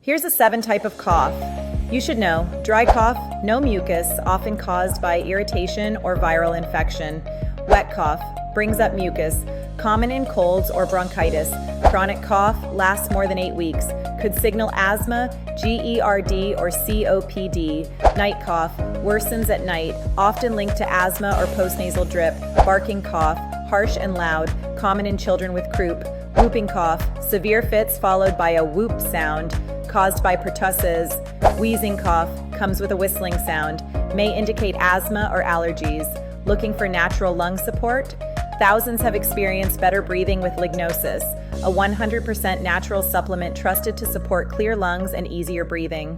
Here's a 7 type of cough. You should know: dry cough, no mucus, often caused by irritation or viral infection. Wet cough, brings up mucus, common in colds or bronchitis. Chronic cough, lasts more than 8 weeks, could signal asthma, GERD, or COPD. Night cough, worsens at night, often linked to asthma or postnasal drip. Barking cough, harsh and loud, common in children with croup. Whooping cough, severe fits followed by a whoop sound, caused by pertussis. Wheezing cough, comes with a whistling sound, may indicate asthma or allergies. Looking for natural lung support? Thousands have experienced better breathing with Lignosus, a 100% natural supplement trusted to support clear lungs and easier breathing.